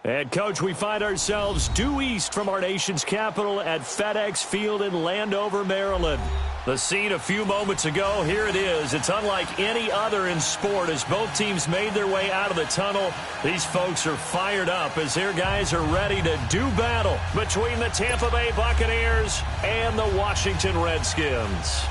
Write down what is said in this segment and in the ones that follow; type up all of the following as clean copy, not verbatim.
And, Coach, we find ourselves due east from our nation's capital at FedEx Field in Landover, Maryland. The scene a few moments ago, here it is. It's unlike any other in sport as both teams made their way out of the tunnel. These folks are fired up as their guys are ready to do battle between the Tampa Bay Buccaneers and the Washington Redskins.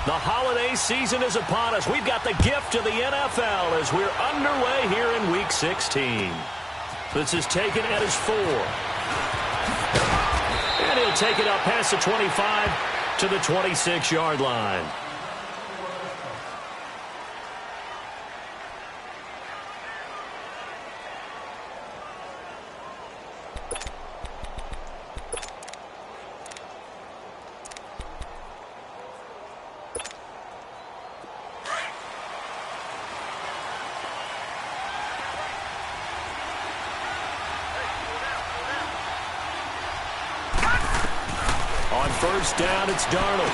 The holiday season is upon us. We've got the gift of the NFL as we're underway here in Week 16. This is taken at his 4. And he'll take it up past the 25 to the 26-yard line. First down, it's Darnold.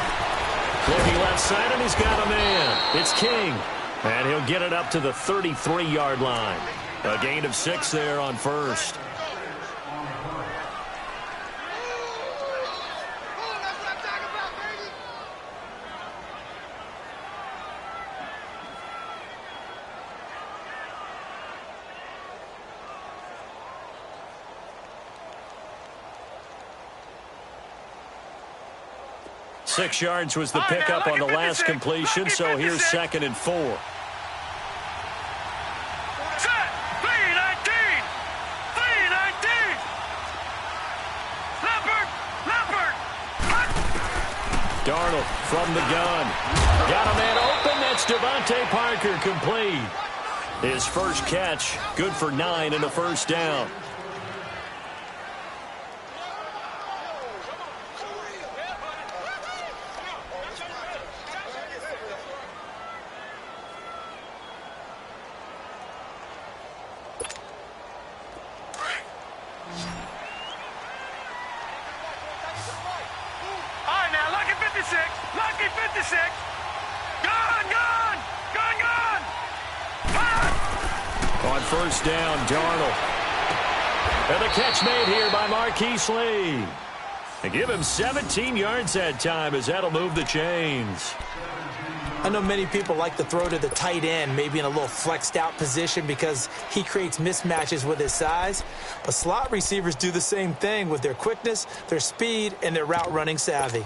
Looking left side, and he's got a man. It's King. And he'll get it up to the 33-yard line. A gain of 6 there on first. Six yards was the pickup on the last completion, so here's 2nd and 4. Set! 3-19! 3-19! Leopard! Darnold from the gun. Got a man open. That's Devontae Parker, complete. His first catch, good for 9 and a first down. Lucky 56. Gone. On first down, Darnold. And the catch made here by Marquise Lee. They give him 17 yards that time as that'll move the chains. I know many people like to throw to the tight end, maybe in a little flexed out position because he creates mismatches with his size. But slot receivers do the same thing with their quickness, their speed, and their route running savvy.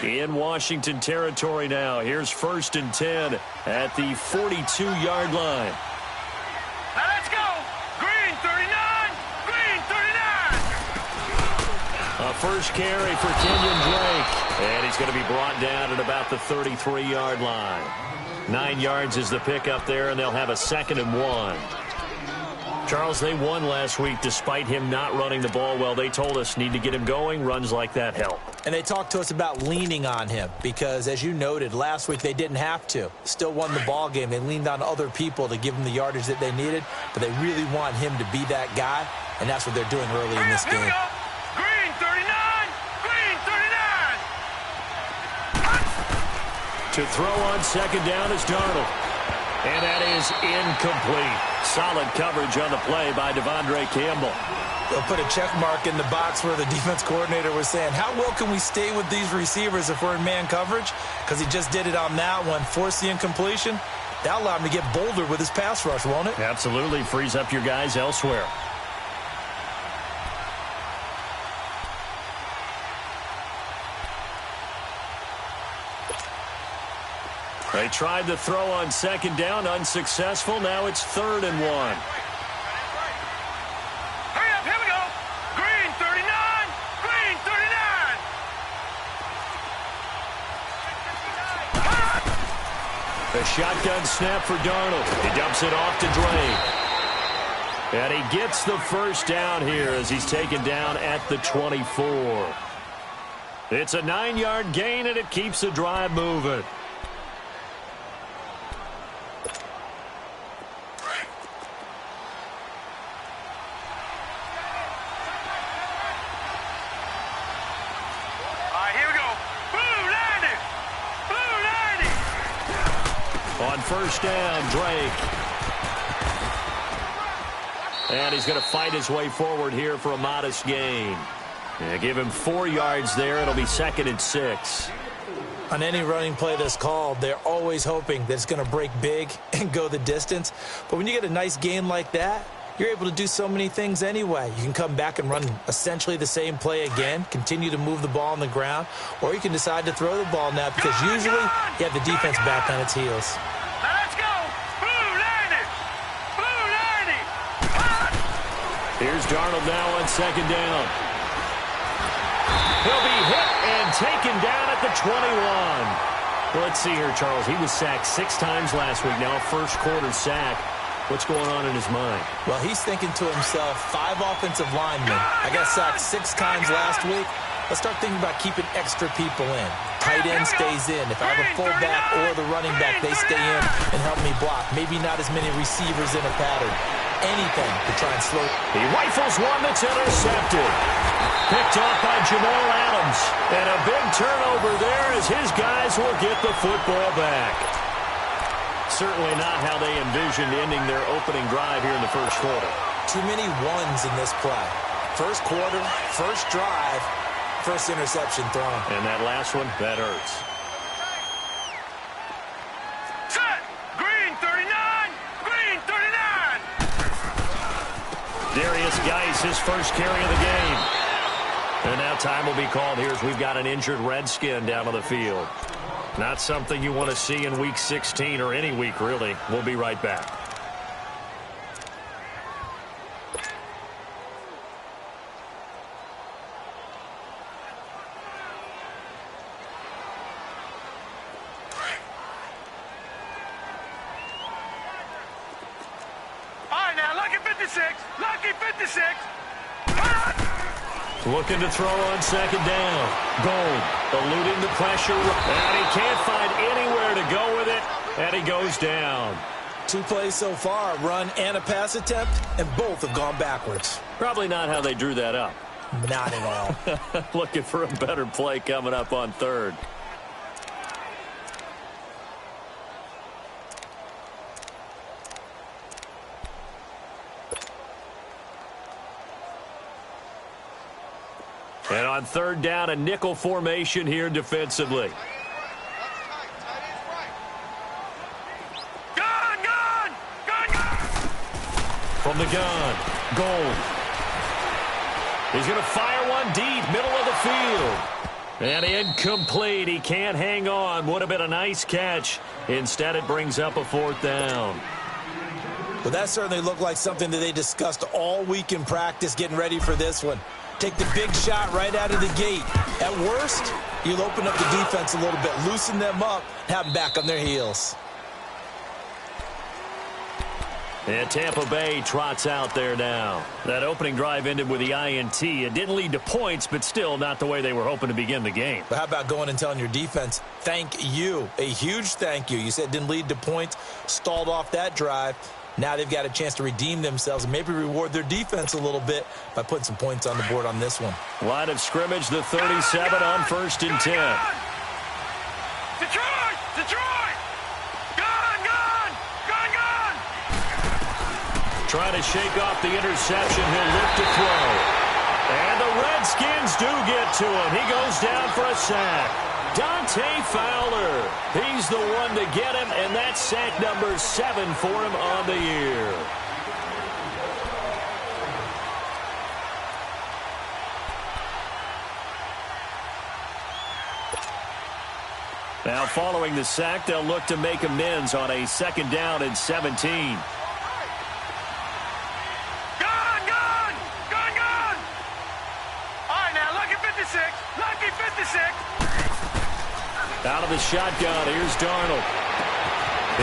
In Washington territory now. Here's 1st and 10 at the 42-yard line. Now let's go. Green 39. Green 39. A first carry for Kenyon Drake. And he's going to be brought down at about the 33-yard line. 9 yards is the pickup there, and they'll have a 2nd and 1. Charles, they won last week despite him not running the ball well. They told us need to get him going. Runs like that help. And they talked to us about leaning on him because, as you noted, last week they didn't have to. Still won the ball game. They leaned on other people to give them the yardage that they needed, but they really want him to be that guy, and that's what they're doing early in this game. Green 39. Green 39. To throw on 2nd down is Darnold. And that is incomplete. Solid coverage on the play by Devondre Campbell. They'll put a check mark in the box where the defense coordinator was saying, how well can we stay with these receivers if we're in man coverage? Because he just did it on that one, forced the incompletion. That'll allow him to get bolder with his pass rush, won't it? Absolutely. Frees up your guys elsewhere. They tried to throw on 2nd down, unsuccessful. Now it's 3rd and 1. Hurry up, here we go. Green 39. Green 39. The shotgun snap for Darnold. He dumps it off to Drake. And he gets the first down here as he's taken down at the 24. It's a 9-yard gain, and it keeps the drive moving. first down, Drake. And he's going to fight his way forward here for a modest gain. Yeah, give him 4 yards there. It'll be 2nd and 6. On any running play that's called, they're always hoping that it's going to break big and go the distance. But when you get a nice gain like that, you're able to do so many things anyway. You can come back and run essentially the same play again, continue to move the ball on the ground, or you can decide to throw the ball now because usually you have the defense back on its heels. Let's go! Blue 90! Blue 90! Here's Darnold now on 2nd down. He'll be hit and taken down at the 21. Well, let's see here, Charles. He was sacked 6 times last week. Now a first-quarter sack. What's going on in his mind? Well, he's thinking to himself, 5 offensive linemen. I got sacked 6 times last week. Let's start thinking about keeping extra people in. Tight end stays in. If I have a fullback or the running back, they stay in and help me block. Maybe not as many receivers in a pattern. Anything to try and slow. He rifles one that's intercepted. Picked off by Jamal Adams. And a big turnover there as his guys will get the football back. Certainly not how they envisioned ending their opening drive here in the first quarter. Too many ones in this play. First quarter, first drive, first interception thrown. And that last one, that hurts. Set! Green 39! Green 39! Darius Geis, his first carry of the game. And now time will be called here as we've got an injured Redskin down on the field. Not something you want to see in Week 16 or any week, really. We'll be right back. All right, now, lucky 56. Lucky 56. Looking to throw on 2nd down. Gold eluding the pressure. And he can't find anywhere to go with it. And he goes down. 2 plays so far, run and a pass attempt, and both have gone backwards. Probably not how they drew that up. Not at all. Looking for a better play coming up on 3rd. And on 3rd down, a nickel formation here defensively. Gun, gun! Gun, gun! From the gun, Gold. He's going to fire one deep, middle of the field. And incomplete. He can't hang on. Would have been a nice catch. Instead, it brings up a 4th down. Well, that certainly looked like something that they discussed all week in practice getting ready for this one. Take the big shot right out of the gate. At worst, you'll open up the defense a little bit, loosen them up, have them back on their heels. And Tampa Bay trots out there now. That opening drive ended with the INT. It didn't lead to points, but still not the way they were hoping to begin the game. But how about going and telling your defense, thank you, a huge thank you. You said it didn't lead to points, stalled off that drive. Now they've got a chance to redeem themselves and maybe reward their defense a little bit by putting some points on the board on this one. Line of scrimmage, the 37 on 1st and 10. Detroit! Detroit! Gun, gun! Gun, gun! Trying to shake off the interception. He'll lift to throw. And the Redskins do get to him. He goes down for a sack. Dante Fowler. He's the one to get him, and that's sack number 7 for him on the year. Now, following the sack, they'll look to make amends on a 2nd down and 17. Lucky 56. Out of the shotgun, here's Darnold.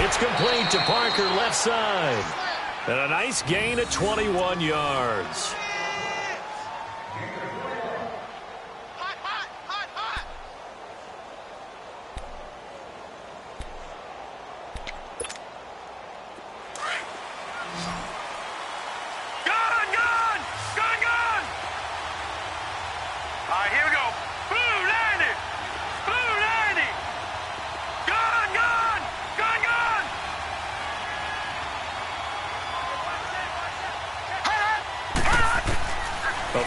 It's complete to Parker, left side. And a nice gain at 21 yards.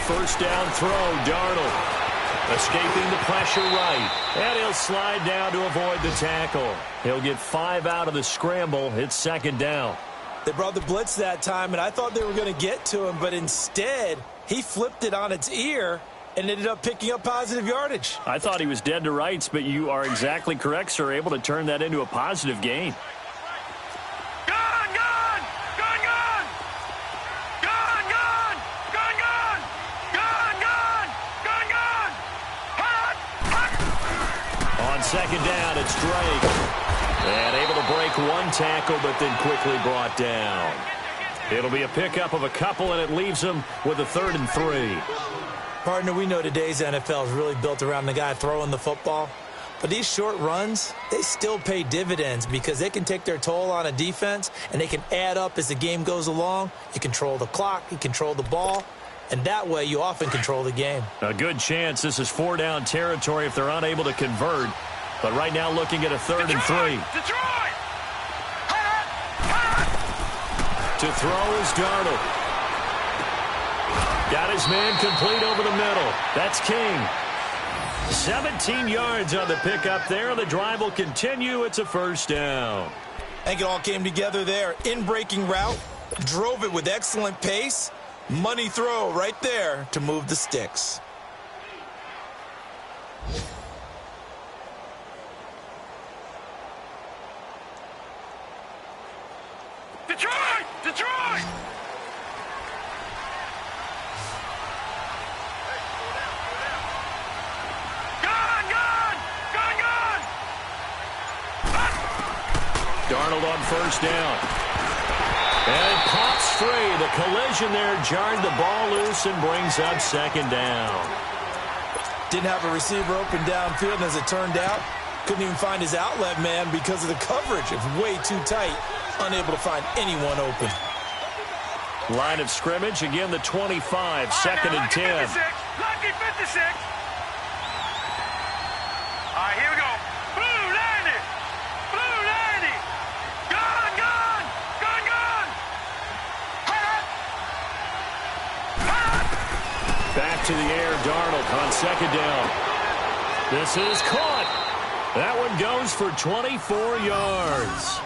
first down throw. Darnold escaping the pressure right. And he'll slide down to avoid the tackle. He'll get 5 out of the scramble. It's second down. They brought the blitz that time, and I thought they were going to get to him, but instead he flipped it on its ear and ended up picking up positive yardage. I thought he was dead to rights, but you are exactly correct, sir. Able to turn that into a positive gain. On second down, it's Drake. And able to break one tackle, but then quickly brought down. It'll be a pickup of a couple, and it leaves him with a 3rd and 3. Partner, we know today's NFL is really built around the guy throwing the football. But these short runs, they still pay dividends because they can take their toll on a defense, and they can add up as the game goes along. You control the clock, you control the ball, and that way you often control the game. A good chance this is 4-down territory if they're unable to convert. But right now looking at a 3rd and 3. Detroit! To throw is Darnold. Got his man complete over the middle. That's King. 17 yards on the pickup there. The drive will continue. It's a first down. I think it all came together there. In-breaking route. Drove it with excellent pace. Money throw right there to move the sticks. Detroit! Detroit! Darnold on first down. And it pops free. The collision there jarred the ball loose and brings up second down. Didn't have a receiver open downfield, and as it turned out, couldn't even find his outlet man because of the coverage. It was way too tight. Unable to find anyone open. Line of scrimmage, again the 25, second and 10. Lucky 56. All right, here we go. Blue 90. Blue 90. Gun, gun. Gun, gun. Back to the air, Darnold on second down. This is caught. That one goes for 24 yards.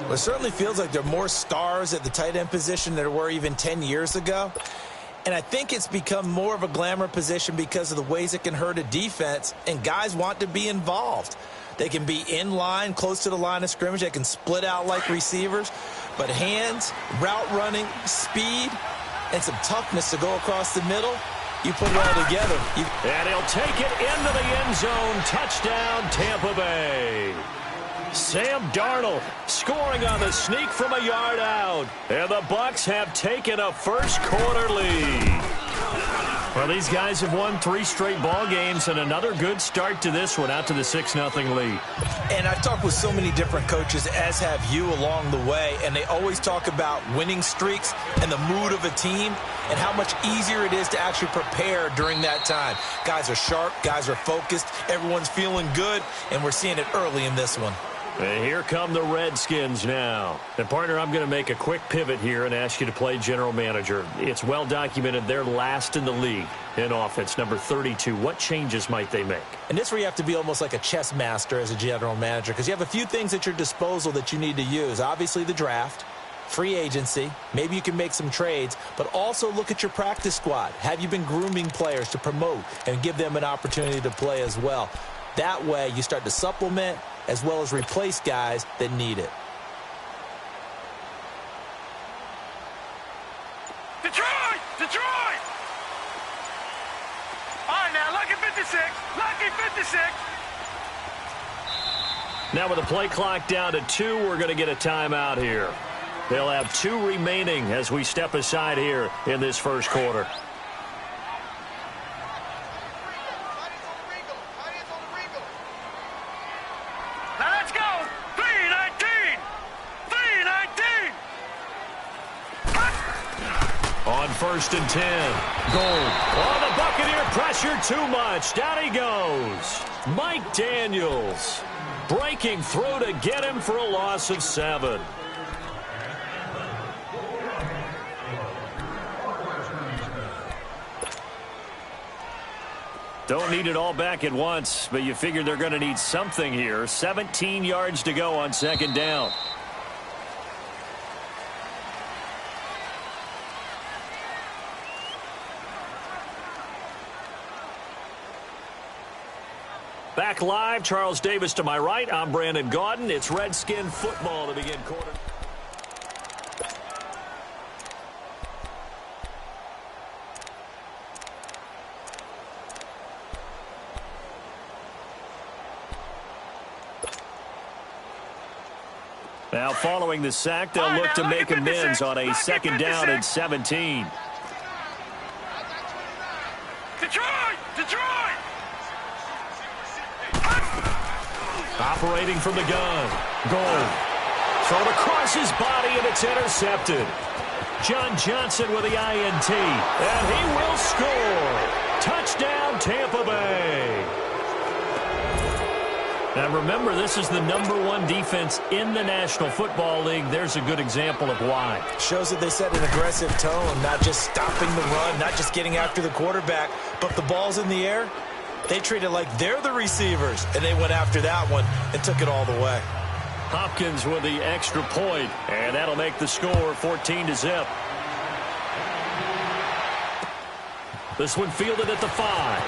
Well, it certainly feels like there are more stars at the tight end position than there were even 10 years ago. And I think it's become more of a glamour position because of the ways it can hurt a defense, and guys want to be involved. They can be in line, close to the line of scrimmage. They can split out like receivers. But hands, route running, speed, and some toughness to go across the middle, you put it all together. And he'll take it into the end zone. Touchdown, Tampa Bay. Sam Darnold scoring on the sneak from a yard out. And the Bucs have taken a first-quarter lead. Well, these guys have won 3 straight ball games and another good start to this one out to the 6-0 lead. And I've talked with so many different coaches, as have you along the way, and they always talk about winning streaks and the mood of a team and how much easier it is to actually prepare during that time. Guys are sharp, guys are focused, everyone's feeling good, and we're seeing it early in this one. And here come the Redskins now. And, partner, I'm going to make a quick pivot here and ask you to play general manager. It's well documented they're last in the league in offense, number 32. What changes might they make? And this is where you have to be almost like a chess master as a general manager, because you have a few things at your disposal that you need to use. Obviously, the draft, free agency, maybe you can make some trades, but also look at your practice squad. Have you been grooming players to promote and give them an opportunity to play as well? That way, you start to supplement as well as replace guys that need it. Detroit! Detroit! All right, now, lucky 56. Lucky 56. Now with the play clock down to 2, we're going to get a timeout here. They'll have 2 remaining as we step aside here in this first quarter. First and 10. Goal. Oh, the Buccaneer pressure too much. Down he goes. Mike Daniels breaking through to get him for a loss of 7. Don't need it all back at once, but you figure they're going to need something here. 17 yards to go on second down. Back live, Charles Davis to my right. I'm Brandon Gaudin. It's Redskin football to begin quarter. Now following the sack, they'll look to make amends on a second down and 17. Detroit! Operating from the gun. Gold. Thrown across his body, and it's intercepted. John Johnson with the INT. And he will score. Touchdown, Tampa Bay. Now remember, this is the #1 defense in the National Football League. There's a good example of why. Shows that they set an aggressive tone, not just stopping the run, not just getting after the quarterback, but the ball's in the air. They treat it like they're the receivers, and they went after that one and took it all the way. Hopkins with the extra point, and that'll make the score 14-0. This one fielded at the 5.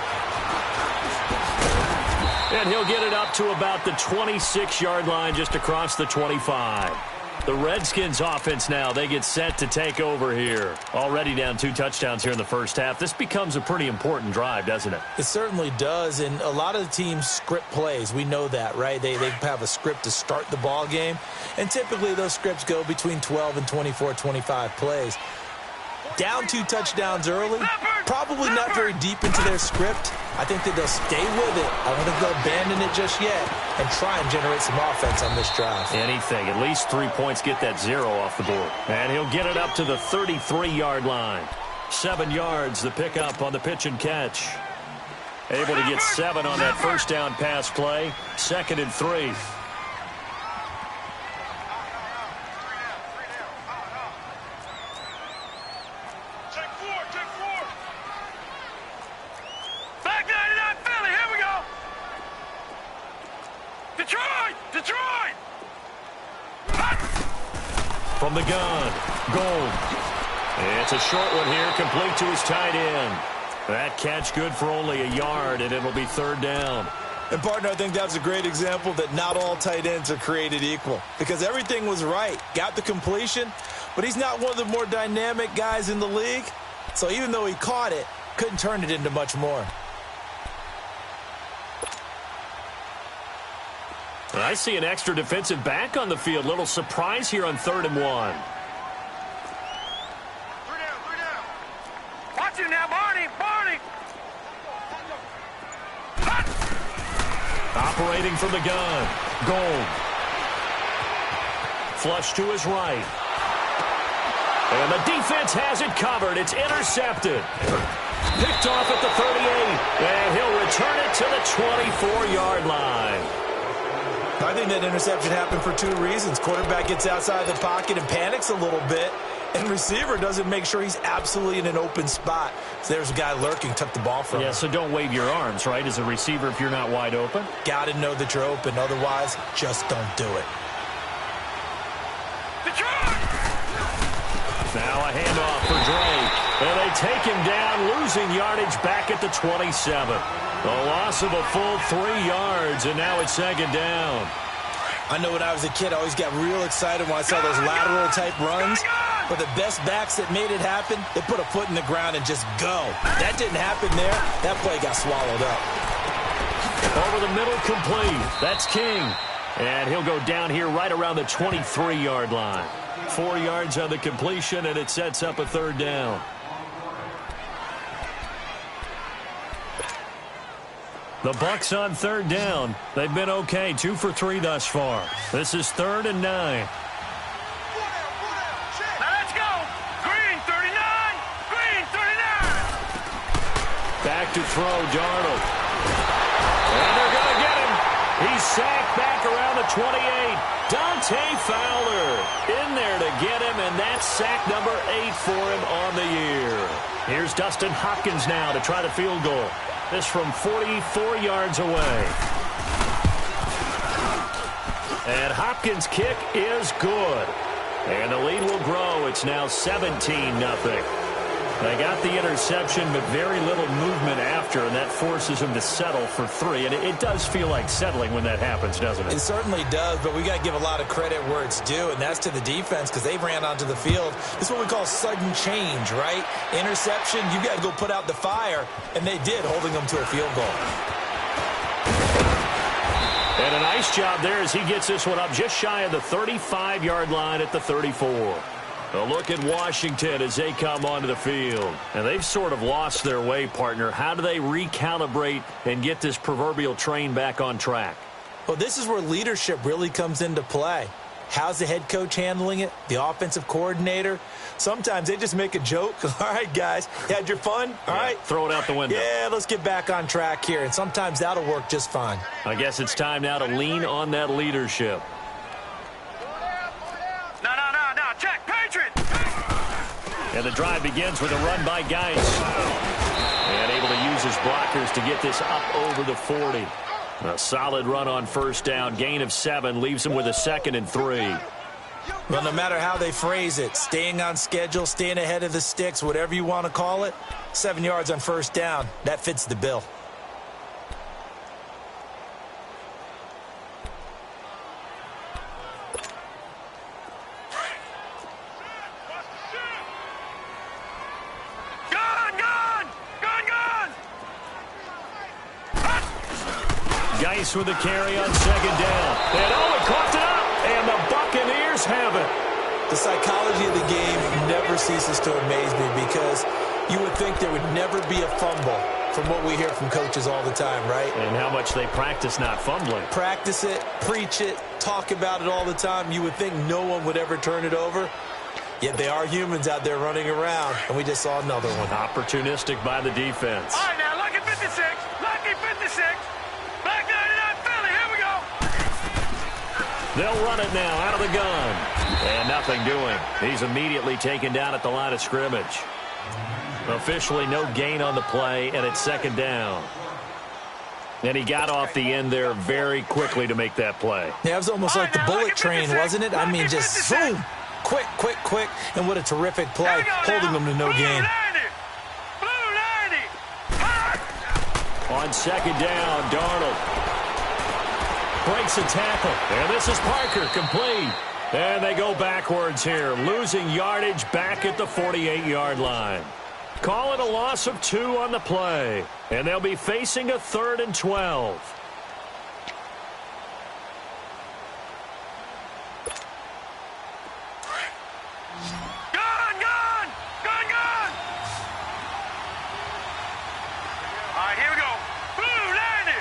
And he'll get it up to about the 26-yard line, just across the 25. The Redskins offense now, they get set to take over here. Already down 2 touchdowns here in the first half. This becomes a pretty important drive, doesn't it? It certainly does, and a lot of the teams script plays. We know that, right? They have a script to start the ball game, and typically those scripts go between 12 and 24, 25 plays. Down 2 touchdowns early, probably not very deep into their script. I think that they'll stay with it. I don't think they'll abandon it just yet and try and generate some offense on this drive. Anything. At least 3 points, get that 0 off the board. And he'll get it up to the 33-yard line. 7 yards, the pickup on the pitch and catch. Able to get 7 on that first down pass play. 2nd and 3. Detroit! From the gun, Gold. It's a short one here, complete to his tight end. That catch good for only a yard, and it'll be 3rd down. And, partner, I think that's a great example that not all tight ends are created equal, because everything was right. Got the completion, but he's not one of the more dynamic guys in the league. So even though he caught it, couldn't turn it into much more. I see an extra defensive back on the field. Little surprise here on 3rd and 1. 3 down. Watch it now, Barney. Operating from the gun. Gold. Flush to his right. And the defense has it covered. It's intercepted. Picked off at the 38. And he'll return it to the 24-yard line. I think that interception happened for 2 reasons. Quarterback gets outside the pocket and panics a little bit, and receiver doesn't make sure he's absolutely in an open spot. So there's a guy lurking, took the ball from him. Yeah, so don't wave your arms, right, as a receiver if you're not wide open. Got to know that you're open. Otherwise, just don't do it. Detroit! Now a handoff for Drake. And they take him down, losing yardage back at the 27. A loss of a full 3 yards, and now it's 2nd down. I know when I was a kid, I always got real excited when I saw those lateral-type runs. But the best backs that made it happen, they put a foot in the ground and just go. That didn't happen there. That play got swallowed up. Over the middle, complete. That's King. And he'll go down here right around the 23-yard line. 4 yards on the completion, and it sets up a 3rd down. The Bucs on 3rd down. They've been okay, 2 for 3 thus far. This is 3rd and 9. Now let's go. Green 39. Back to throw, Darnold. And they're going to get him. He's sacked back around the 28. Dante Fowler in there to get him, and that's sack number 8 for him on the year. Here's Dustin Hopkins now to try the field goal. This from 44 yards away. And Hopkins' kick is good. And the lead will grow. It's now 17-0. They got the interception, but very little movement after, and that forces them to settle for 3. And it does feel like settling when that happens, doesn't it? It certainly does, but we got to give a lot of credit where it's due, and that's to the defense because they ran onto the field. This is what we call sudden change, right? Interception, you got to go put out the fire, and they did, holding them to a field goal. And a nice job there as he gets this one up just shy of the 35-yard line at the 34. A look at Washington as they come onto the field. And they've sort of lost their way, partner. How do they recalibrate and get this proverbial train back on track? Well, this is where leadership really comes into play. How's the head coach handling it? The offensive coordinator? Sometimes they just make a joke. All right, guys, you had your fun? All right. Throw it out the window. Yeah, let's get back on track here. And sometimes that'll work just fine. I guess it's time now to lean on that leadership. No. Check, Patriot. And the drive begins with a run by Geis. And able to use his blockers to get this up over the 40. A solid run on first down. Gain of 7 leaves him with a 2nd and 3. Well, no matter how they phrase it, staying on schedule, staying ahead of the sticks, whatever you want to call it, 7 yards on first down, that fits the bill. Geis with the carry on 2nd down. And he coughed it up, and the Buccaneers have it. The psychology of the game never ceases to amaze me because you would think there would never be a fumble from what we hear from coaches all the time, right? And how much they practice not fumbling. Practice it, preach it, talk about it all the time. You would think no one would ever turn it over. Yet they are humans out there running around, and we just saw another one. Opportunistic by the defense. All right, now, lucky 56. Lucky 56. Back 99 Philly. Here we go. They'll run it now out of the gun. And nothing doing. He's immediately taken down at the line of scrimmage. Officially no gain on the play, and it's 2nd down. And he got off the end there very quickly to make that play. Yeah, it was almost like the bullet train, wasn't it? I mean, just boom, quick, and what a terrific play, holding them to no gain. On 2nd down, Darnold breaks a tackle. And this is Parker, complete. And they go backwards here, losing yardage back at the 48-yard line. Call it a loss of 2 on the play. And they'll be facing a 3rd and 12. All right, here we go. Blue 90.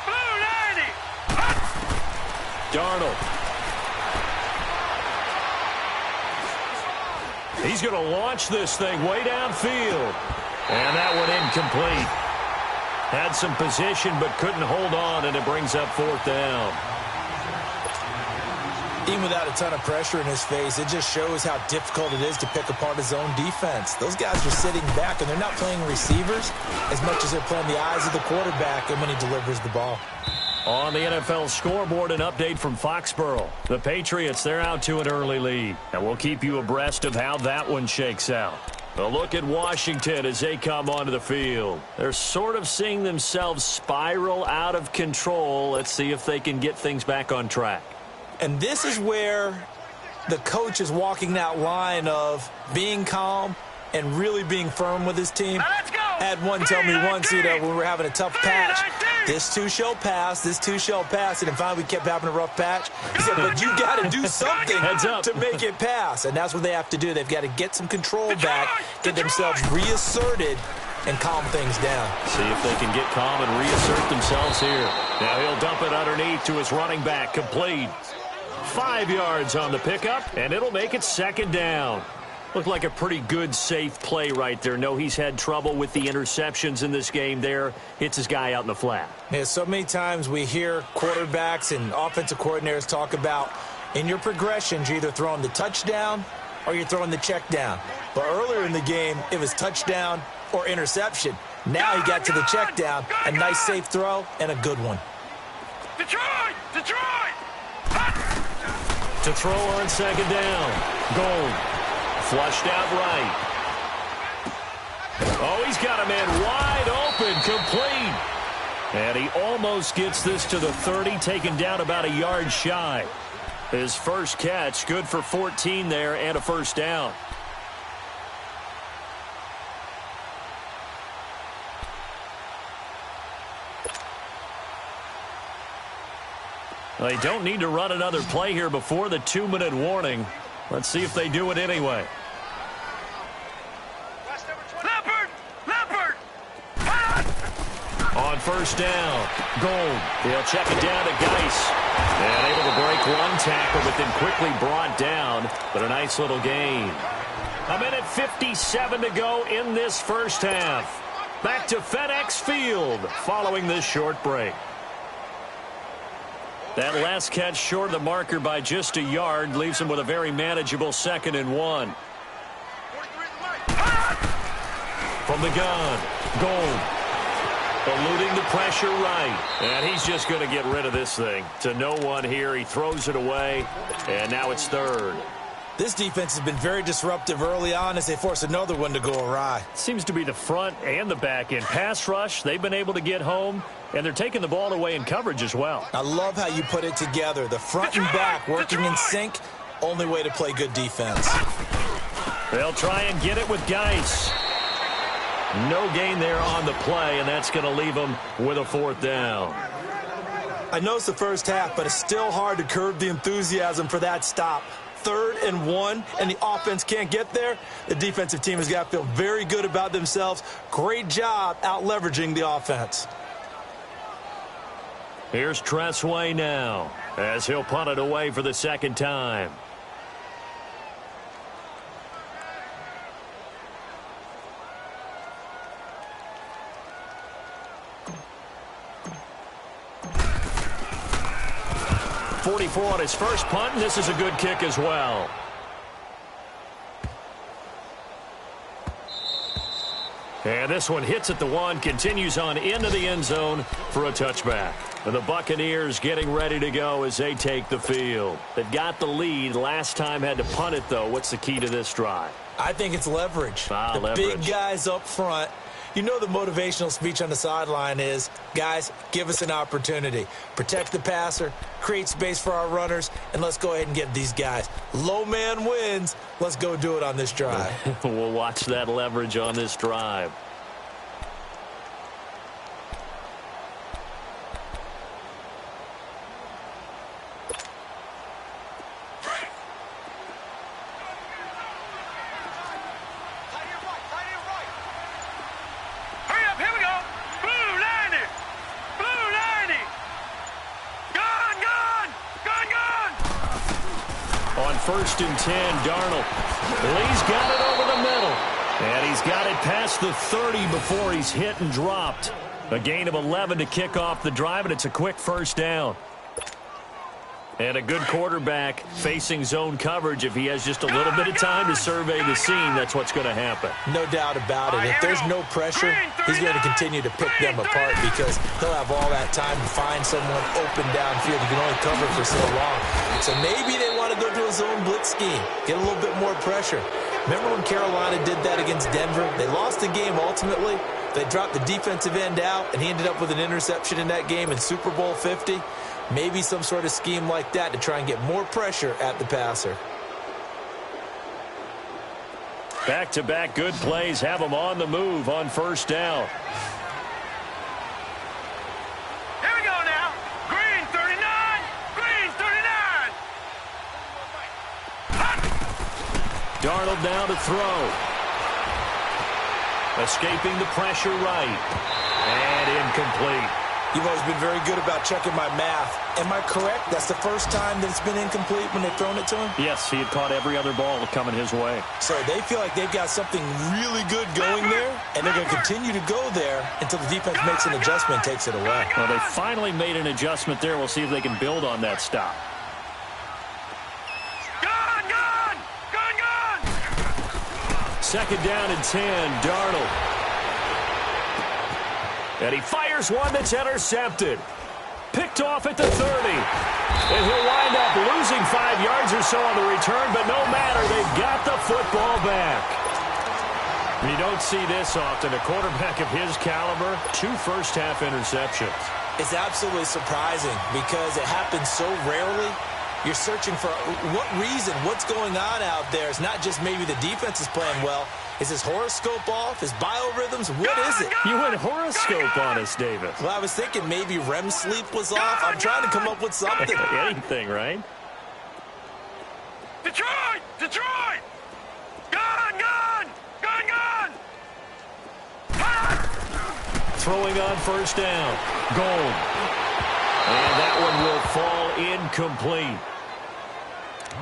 Blue 90. Darnold. He's going to launch this thing way downfield. And that one incomplete. Had some position but couldn't hold on, and it brings up 4th down. Even without a ton of pressure in his face, it just shows how difficult it is to pick apart his own defense. Those guys are sitting back, and they're not playing receivers as much as they're playing the eyes of the quarterback and when he delivers the ball. On the NFL scoreboard, an update from Foxborough. The Patriots, they're out to an early lead. And we'll keep you abreast of how that one shakes out. A look at Washington as they come onto the field. They're sort of seeing themselves spiral out of control. Let's see if they can get things back on track. And this is where the coach is walking that line of being calm and really being firm with his team. Now let's go. I had one tell me once, when we were having a tough patch, this too shall pass, this too shall pass. And then finally we kept having a rough patch. He said, but you got to do something to make it pass. And that's what they have to do. They've got to get some control back, get themselves reasserted, and calm things down. See if they can get calm and reassert themselves here. Now he'll dump it underneath to his running back, complete. 5 yards on the pickup, and it'll make it 2nd down. Looked like a pretty good, safe play right there. No, he's had trouble with the interceptions in this game there. Hits his guy out in the flat. Yeah, so many times we hear quarterbacks and offensive coordinators talk about in your progressions, you're either throwing the touchdown or you're throwing the check down. But earlier in the game, it was touchdown or interception. Now he got to the check down. A nice safe throw and a good one. Detroit! Detroit! To throw on second down. Gold. Flushed out right. Oh, he's got a man wide open, complete. And he almost gets this to the 30, taken down about a yard shy. His first catch, good for 14 there and a first down. They don't need to run another play here before the 2-minute warning. Let's see if they do it anyway. Leopard! Leopard! On first down, Gold. He'll check it down to Geis. And able to break one tackle, but then quickly brought down. But a nice little gain. 1:57 to go in this first half. Back to FedEx Field following this short break. That last catch short of the marker by just a yard leaves him with a very manageable 2nd and 1. From the gun, Gold. Eluding the pressure right. And he's just going to get rid of this thing. To no one here. He throws it away. And now it's 3rd. This defense has been very disruptive early on as they force another one to go awry. Seems to be the front and the back end. Pass rush, they've been able to get home. And they're taking the ball away in coverage as well. I love how you put it together. The front and back working in sync. Only way to play good defense. They'll try and get it with Geis. No gain there on the play, and that's going to leave them with a 4th down. I know it's the first half, but it's still hard to curb the enthusiasm for that stop. 3rd and 1, and the offense can't get there. The defensive team has got to feel very good about themselves. Great job out-leveraging the offense. Here's Tressway now, as he'll punt it away for the 2nd time. .44 on his first punt, and this is a good kick as well. And this one hits at the 1, continues on into the end zone for a touchback. And the Buccaneers getting ready to go as they take the field. They've got the lead. Last time had to punt it, though. What's the key to this drive? I think it's leverage. Leverage. Big guys up front. You know the motivational speech on the sideline is, guys, give us an opportunity. Protect the passer, create space for our runners, and let's go ahead and get these guys. Low man wins. Let's go do it on this drive. We'll watch that leverage on this drive. First and 10, Darnold. Lee's got it over the middle. And he's got it past the 30 before he's hit and dropped. A gain of 11 to kick off the drive, and it's a quick first down. And a good quarterback facing zone coverage. If he has just a little bit of time to survey the scene, that's what's going to happen. No doubt about it. If there's no pressure, he's going to continue to pick them apart because he'll have all that time to find someone open downfield. You can only cover for so long. So maybe they want to go to a zone blitz scheme, get a little bit more pressure. Remember when Carolina did that against Denver? They lost the game ultimately. They dropped the defensive end out, and he ended up with an interception in that game in Super Bowl 50. Maybe some sort of scheme like that to try and get more pressure at the passer. Back-to-back good plays have them on the move on first down. Here we go now. Green 39. Green 39. Darnold now to throw. Escaping the pressure right. And incomplete. You've always been very good about checking my math. Am I correct? That's the first time that it's been incomplete when they've thrown it to him? Yes, he had caught every other ball coming his way. So they feel like they've got something really good going there, and they're going to continue to go there until the defense makes an adjustment and takes it away. Well, they finally made an adjustment there. We'll see if they can build on that stop. Gone, gone, gone, gone. Second down and 10, Darnold. And he fires one that's intercepted. Picked off at the 30. And he'll wind up losing 5 yards or so on the return, but no matter, they've got the football back. You don't see this often. A quarterback of his caliber, 2 first-half interceptions. It's absolutely surprising because it happens so rarely. You're searching for what reason, what's going on out there. It's not just maybe the defense is playing well. Is his horoscope off? His biorhythms? What is it? You went horoscope on us, David. Well, I was thinking maybe REM sleep was off. I'm trying to come up with something. Anything, right? Detroit! Detroit! Gun! Gun! Gun! Gun! Throwing on first down. Gold. And that one will fall incomplete.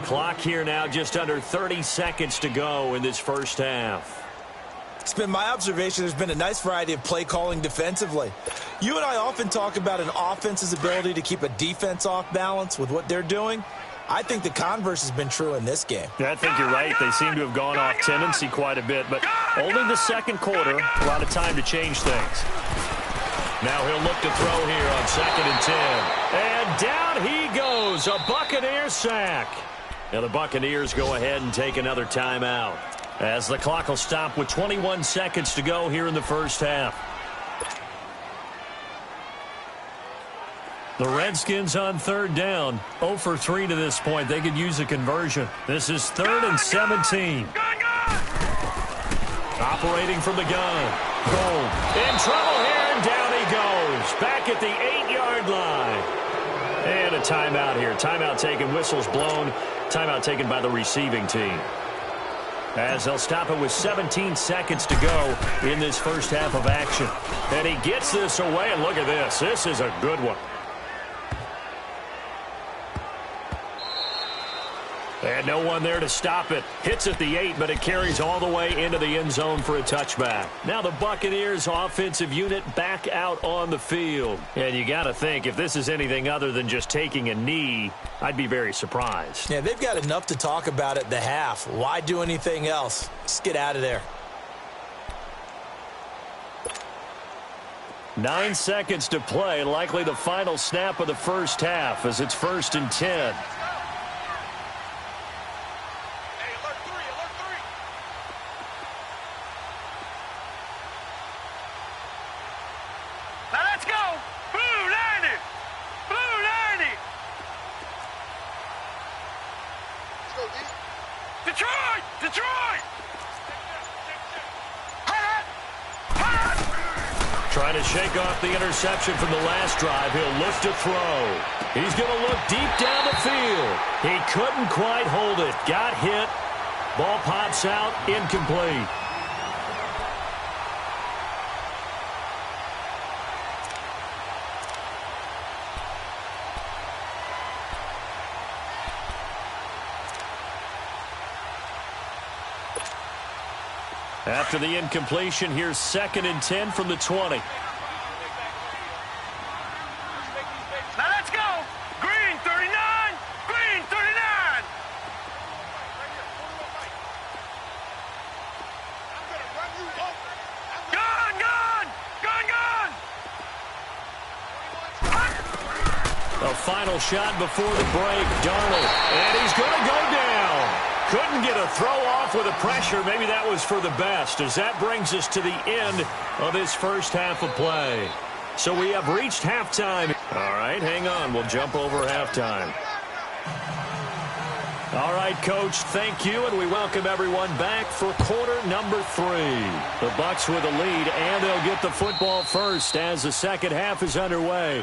Clock here now, just under 30 seconds to go in this first half. It's been my observation there's been a nice variety of play calling defensively. You and I often talk about an offense's ability to keep a defense off balance with what they're doing. I think the converse has been true in this game. Yeah, I think you're right. They seem to have gone off tendency quite a bit, but only the second quarter, a lot of time to change things. Now he'll look to throw here on 2nd and 10. And down he goes, a Buccaneer sack. Now the Buccaneers go ahead and take another timeout as the clock will stop with 21 seconds to go here in the first half. The Redskins on 3rd down, 0 for 3 to this point. They could use a conversion. This is 3rd and 17. Operating from the gun. Gold in trouble here, and down he goes. Back at the 8-yard line. And a timeout here. Timeout taken, whistles blown. Timeout taken by the receiving team. As they'll stop it with 17 seconds to go in this first half of action. And he gets this away, and look at this. This is a good one. And no one there to stop it. Hits at the 8, but it carries all the way into the end zone for a touchback. Now the Buccaneers offensive unit back out on the field. And you got to think, if this is anything other than just taking a knee, I'd be very surprised. Yeah, they've got enough to talk about at the half. Why do anything else? Just get out of there. 9 seconds to play, likely the final snap of the first half as it's 1st and 10. Detroit! Detroit! Trying to shake off the interception from the last drive. He'll look to throw. He's going to look deep down the field. He couldn't quite hold it. Got hit. Ball pops out. Incomplete. After the incompletion, here's 2nd and 10 from the 20. Now let's go. Green 39. Green 39. Gun, gun, gun, gun. A final shot before the break. Darnold. And he's going to go down. Couldn't get a throw off with the pressure. Maybe that was for the best, as that brings us to the end of this first half of play. So we have reached halftime. All right, hang on. We'll jump over halftime. All right, Coach, thank you, and we welcome everyone back for quarter number 3. The Bucs with a lead, and they'll get the football first as the second half is underway.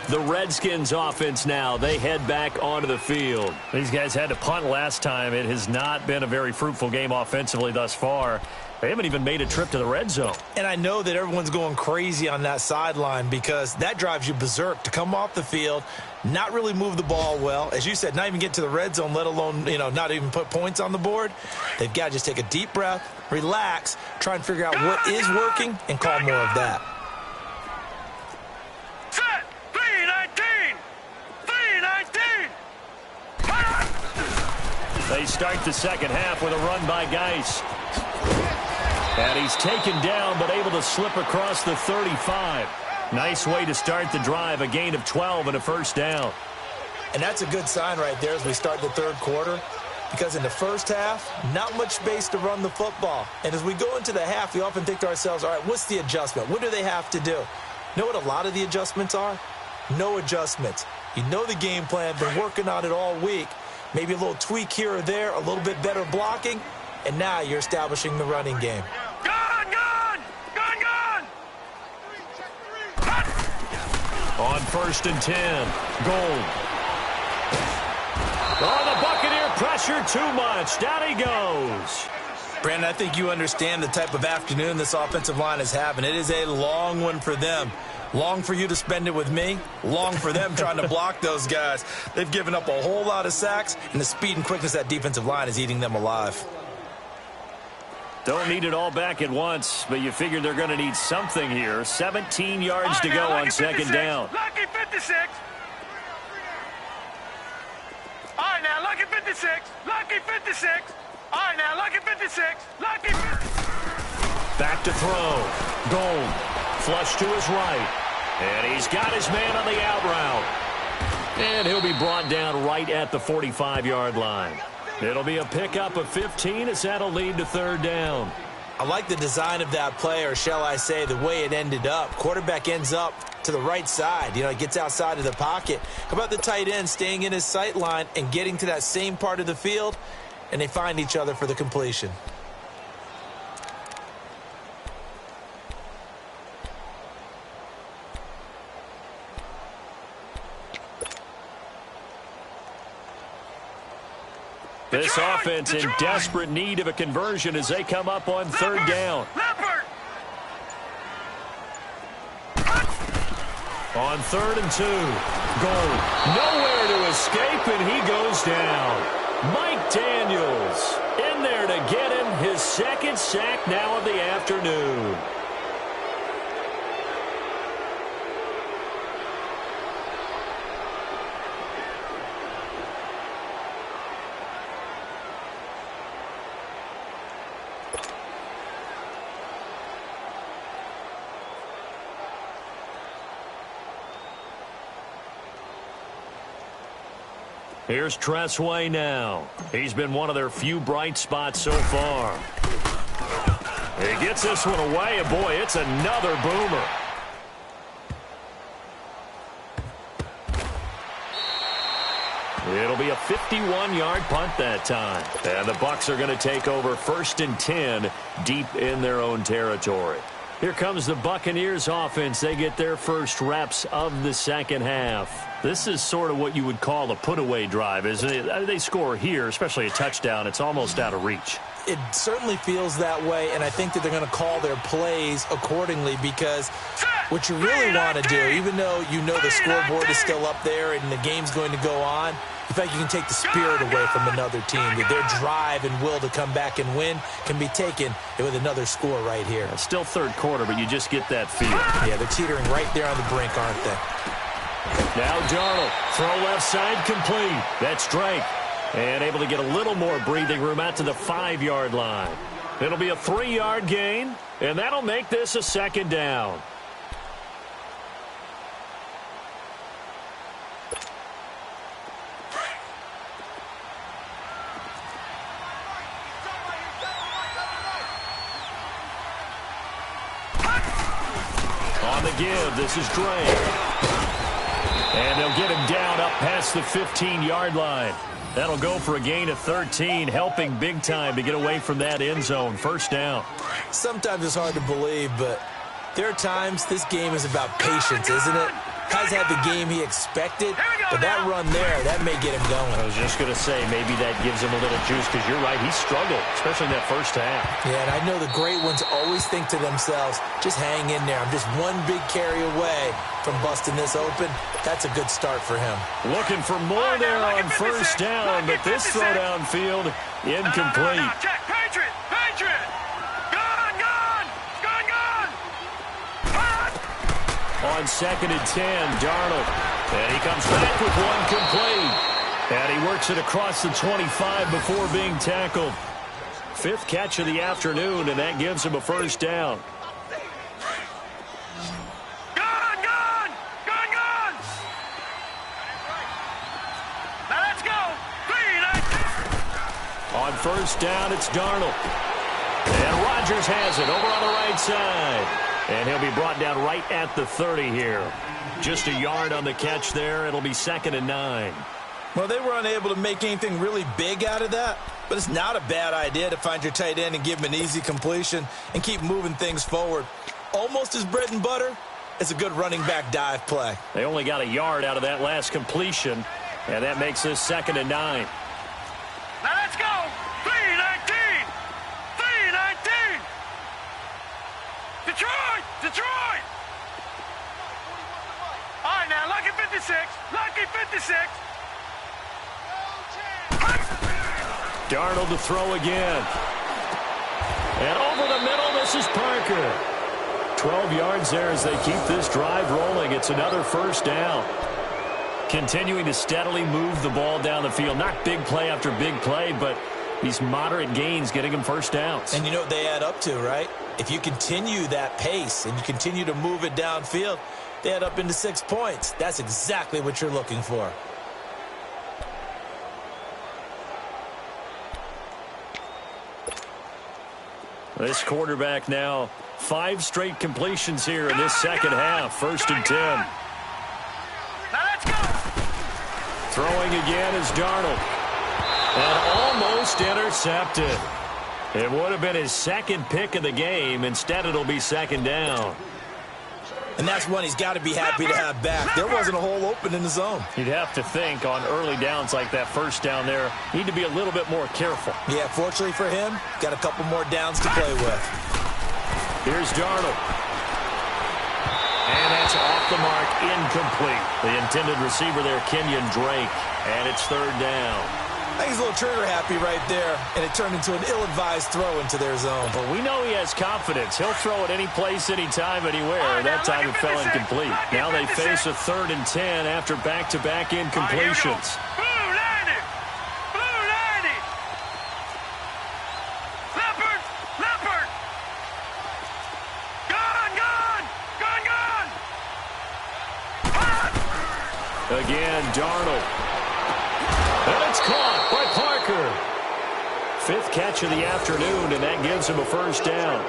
The Redskins offense now, they head back onto the field. These guys had to punt last time. It has not been a very fruitful game offensively thus far. They haven't even made a trip to the red zone. And I know that everyone's going crazy on that sideline because that drives you berserk to come off the field, not really move the ball well. As you said, not even get to the red zone, let alone, not even put points on the board. They've got to just take a deep breath, relax, try and figure out what is working, and call more of that. Set. 319. 319. They start the second half with a run by Geis. And he's taken down, but able to slip across the 35. Nice way to start the drive, a gain of 12 and a first down. And that's a good sign right there as we start the third quarter, because in the first half, not much space to run the football. And as we go into the half, we often think to ourselves, all right, what's the adjustment? What do they have to do? You know what a lot of the adjustments are? No adjustments. You know the game plan, been working on it all week. Maybe a little tweak here or there, a little bit better blocking, and now you're establishing the running game. Gone, gone! Gone, gone! On 1st and 10, Gold. Oh, the Buccaneer pressure too much. Down he goes. Brandon, I think you understand the type of afternoon this offensive line is having. It is a long one for them. Long for you to spend it with me. Long for them trying to block those guys. They've given up a whole lot of sacks, and the speed and quickness of that defensive line is eating them alive. Don't need it all back at once, but you figure they're going to need something here. 17 yards to go on 2nd down. Lucky 56. All right, now, lucky 56. Lucky 56. All right, now, lucky 56. Lucky 56. Back to throw. Gold. Flush to his right. And he's got his man on the out route. And he'll be brought down right at the 45-yard line. It'll be a pickup of 15 as that'll lead to 3rd down. I like the design of that play, or shall I say the way it ended up. Quarterback ends up to the right side. You know, he gets outside of the pocket. How about the tight end staying in his sight line and getting to that same part of the field, and they find each other for the completion. This offense in desperate need of a conversion as they come up on 3rd down. On 3rd and 2, Gold. Nowhere to escape, and he goes down. Mike Daniels in there to get him his 2nd sack now of the afternoon. Here's Tressway now. He's been one of their few bright spots so far. He gets this one away, and boy, it's another boomer. It'll be a 51-yard punt that time. And the Bucs are going to take over 1st and 10 deep in their own territory. Here comes the Buccaneers offense. They get their first reps of the 2nd half. This is sort of what you would call a put-away drive, isn't it? They score here, especially a touchdown. It's almost out of reach. It certainly feels that way, and I think that they're going to call their plays accordingly, because what you really want to do, even though you know the scoreboard is still up there and the game's going to go on, in fact, you can take the spirit away from another team. Their drive and will to come back and win can be taken with another score right here. It's still 3rd quarter, but you just get that feel. Yeah, they're teetering right there on the brink, aren't they? Now Darnold, throw left side complete. That's Drake. And able to get a little more breathing room out to the 5-yard line. It'll be a 3-yard gain, and that'll make this a 2nd down. On the give, this is Drake. And they'll get him down up past the 15-yard line. That'll go for a gain of 13, helping big time to get away from that end zone. 1st down. Sometimes it's hard to believe, but there are times this game is about patience, isn't it? Has had the game he expected, but that run there, that may get him going. I was just going to say, maybe that gives him a little juice, because you're right, he struggled, especially in that first half. Yeah, and I know the great ones always think to themselves, just hang in there. I'm just one big carry away from busting this open. That's a good start for him. Looking for more there on 1st down, but this throw downfield, incomplete. Check, Patriot, Patriot. Gone, gone, gone, gone. On 2nd and 10, Darnold. And he comes back with one complete. And he works it across the 25 before being tackled. fifth catch of the afternoon, and that gives him a first down. Gone! Gone! Gone! Gone! Now let's go! 3-19. On first down, it's Darnold. And Rodgers has it over on the right side. And he'll be brought down right at the 30 here. Just a yard on the catch there. It'll be 2nd and 9. Well, they were unable to make anything really big out of that, but it's not a bad idea to find your tight end and give him an easy completion and keep moving things forward. Almost his bread and butter. It's a good running back dive play. They only got a yard out of that last completion, and that makes this 2nd and 9. Now let's go! 3-19! 3-19! Detroit! Detroit! All right, now, lucky 56. Lucky 56. Darnold to throw again. And over the middle, this is Parker. 12 yards there as they keep this drive rolling. It's another first down. Continuing to steadily move the ball down the field. Not big play after big play, but these moderate gains getting them first downs. And you know what they add up to, right? If you continue that pace and you continue to move it downfield, they add up into 6 points. That's exactly what you're looking for. This quarterback now 5 straight completions here in this second half. 1st and 10. Now let's go! Throwing again is Darnold. And almost intercepted. It would have been his 2nd pick of the game. Instead, it'll be 2nd down. And that's one he's got to be happy to have back. There wasn't a hole open in the zone. You'd have to think on early downs like that first down there, need to be a little bit more careful. Yeah, fortunately for him, got a couple more downs to play with. Here's Darnold. And that's off the mark, incomplete. The intended receiver there, Kenyon Drake. And it's 3rd down. I think he's a little trigger happy right there, and it turned into an ill-advised throw into their zone. Well, we know he has confidence. He'll throw it any place, anytime, anywhere. That time it fell incomplete. Now they face a 3rd and 10 after back-to-back incompletions. Blue 90! Blue 90! Leopard! Leopard! Gone! Gone! Gone! Gone! Again, Darnold. And it's caught by Parker. 5th catch of the afternoon, and that gives him a first down.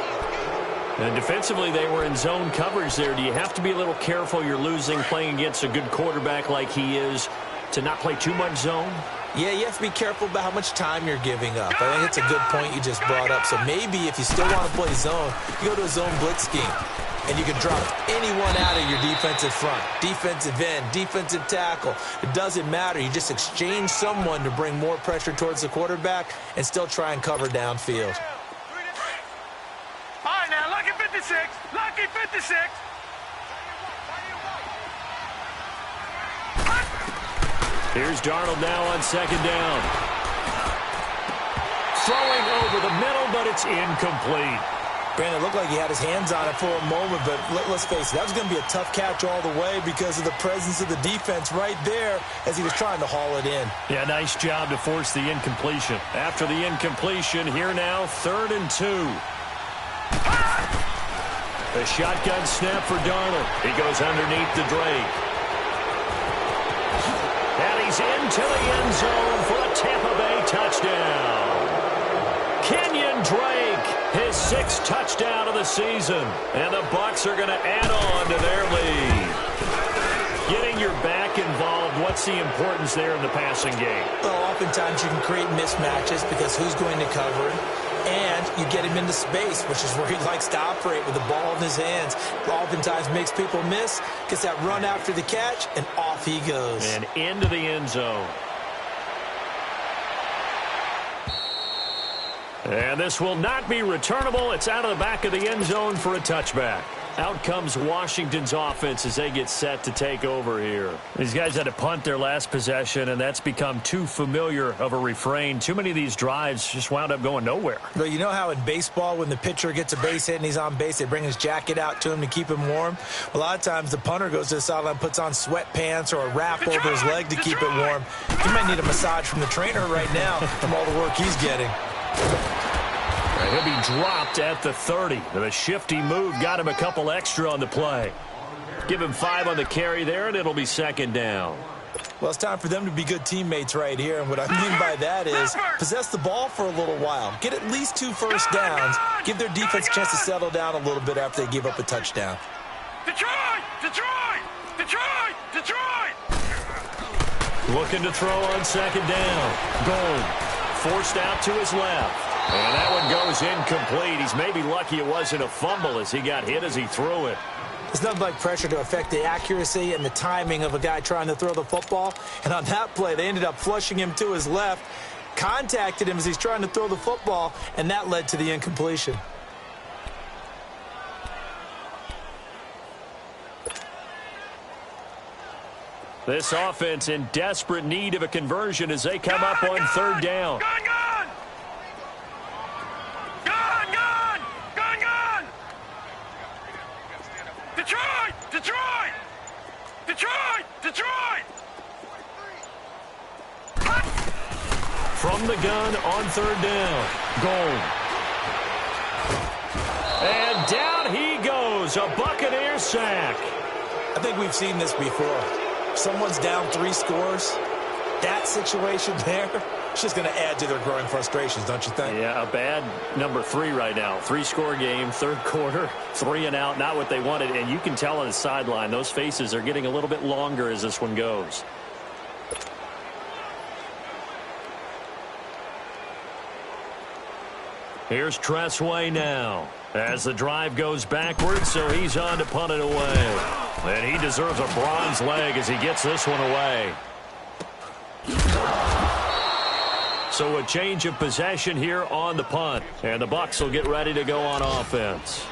And defensively, they were in zone coverage there. Do you have to be a little careful you're losing playing against a good quarterback like he is to not play too much zone? Yeah, you have to be careful about how much time you're giving up. I think it's a good point you just brought up. So maybe if you still want to play zone, you go to a zone blitz scheme. And you can drop anyone out of your defensive front, defensive end, defensive tackle. It doesn't matter. You just exchange someone to bring more pressure towards the quarterback and still try and cover downfield. All right, now, lucky 56. Lucky 56. Here's Darnold now on 2nd down. Throwing over the middle, but it's incomplete. Brandon, it looked like he had his hands on it for a moment, but let's face it, that was going to be a tough catch all the way because of the presence of the defense right there as he was trying to haul it in. Yeah, nice job to force the incompletion. After the incompletion, here now, 3rd and 2. A shotgun snap for Darnold. He goes underneath the Drake. And he's into the end zone for a Tampa Bay touchdown. Kenyon Drake, his 6th touchdown of the season. And the Bucs are going to add on to their lead. Getting your back involved, what's the importance there in the passing game? Well, oftentimes you can create mismatches because who's going to cover him? And you get him into space, which is where he likes to operate with the ball in his hands. Oftentimes makes people miss, gets that run after the catch, and off he goes. And into the end zone. And this will not be returnable. It's out of the back of the end zone for a touchback. Out comes Washington's offense as they get set to take over here. These guys had to punt their last possession, and that's become too familiar of a refrain. Too many of these drives just wound up going nowhere. But you know how in baseball, when the pitcher gets a base hit and he's on base, they bring his jacket out to him to keep him warm? A lot of times the punter goes to the sideline, puts on sweatpants or a wrap over his leg to keep it warm. He might need a massage from the trainer right now from all the work he's getting. And he'll be dropped at the 30. And a shifty move got him a couple extra on the play. Give him 5 on the carry there, and it'll be second down. Well, it's time for them to be good teammates right here. And what I mean by that is possess the ball for a little while. Get at least 2 first downs. Give their defense a chance to settle down a little bit after they give up a touchdown. Detroit! Detroit! Detroit! Detroit! Looking to throw on second down. Gold forced out to his left. And that one goes incomplete. He's maybe lucky it wasn't a fumble as he got hit as he threw it. There's nothing like pressure to affect the accuracy and the timing of a guy trying to throw the football. And on that play, they ended up flushing him to his left, contacted him as he's trying to throw the football, and that led to the incompletion. This offense in desperate need of a conversion as they come up on third down. Gun! Detroit! Detroit! Detroit! Detroit! From the gun on third down. Gold. And down he goes. A Buccaneer sack. I think we've seen this before. Someone's down 3 scores. That situation there, it's just going to add to their growing frustrations, don't you think? Yeah, a bad number 3 right now. 3-score game, third quarter, 3 and out, not what they wanted. And you can tell on the sideline, those faces are getting a little bit longer as this one goes. Here's Tressway now as the drive goes backwards, so he's on to punt it away. And he deserves a bronze leg as he gets this one away. So a change of possession here on the punt. And the Bucs will get ready to go on offense.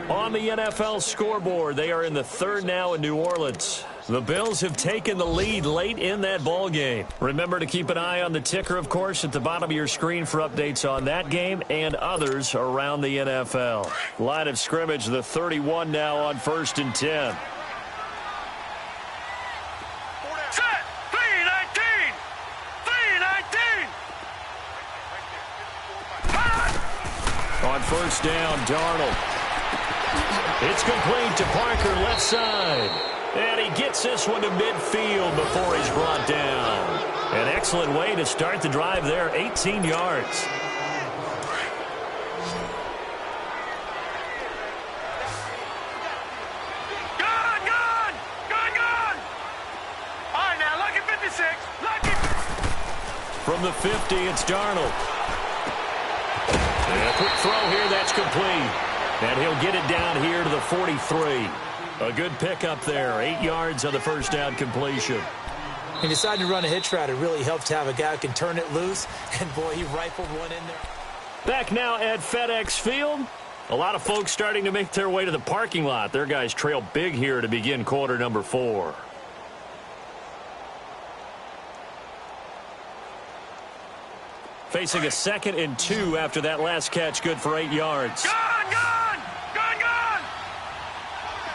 On the NFL scoreboard, they are in the third now in New Orleans. The Bills have taken the lead late in that ball game. Remember to keep an eye on the ticker, of course, at the bottom of your screen for updates on that game and others around the NFL. Line of scrimmage, the 31 now on 1st and 10. Set! 3-19! 3-19! On first down, Darnold. It's complete to Parker, left side. And he gets this one to midfield before he's brought down. An excellent way to start the drive there, 18 yards. Gun! All right, now, lucky 56. Lucky. From the 50, it's Darnold. And a quick throw here, that's complete. And he'll get it down here to the 43. A good pickup there, 8 yards on the first down completion. He decided to run a hitch route. It really helps to have a guy who can turn it loose. And, boy, he rifled one in there. Back now at FedEx Field. A lot of folks starting to make their way to the parking lot. Their guys trail big here to begin quarter number 4. Facing a 2nd and 2 after that last catch, good for 8 yards. Gun!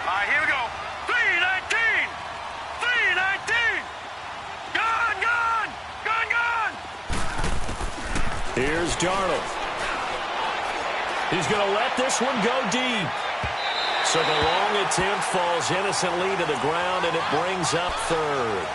All right, here we go. 3-19! 3-19! Gun! Here's Darnold. He's going to let this one go deep. So the long attempt falls innocently to the ground, and it brings up third.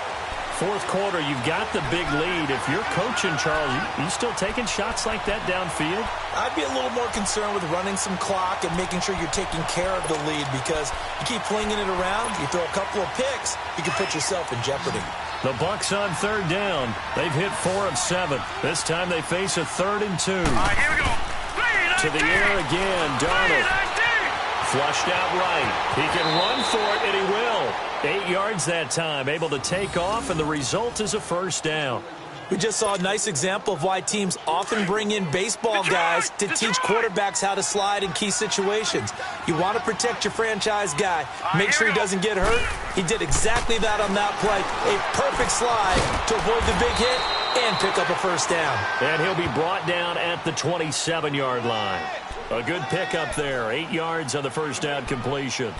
Fourth quarter, you've got the big lead. If you're coaching, Charles, you still taking shots like that downfield? I'd be a little more concerned with running some clock and making sure you're taking care of the lead, because you keep flinging it around, you throw a couple of picks, you can put yourself in jeopardy. The Bucs on third down. They've hit 4 of 7. This time they face a 3rd and 2. All right, here we go. 3-19! To the air again, Darnold. 3-19! Flushed out right. He can run for it, and he will. 8 yards that time, able to take off, and the result is a first down. We just saw a nice example of why teams often bring in baseball guys to teach quarterbacks how to slide in key situations. You want to protect your franchise guy. Make sure he doesn't get hurt. He did exactly that on that play. A perfect slide to avoid the big hit and pick up a first down. And he'll be brought down at the 27-yard line. A good pickup there, 8 yards on the first down completion.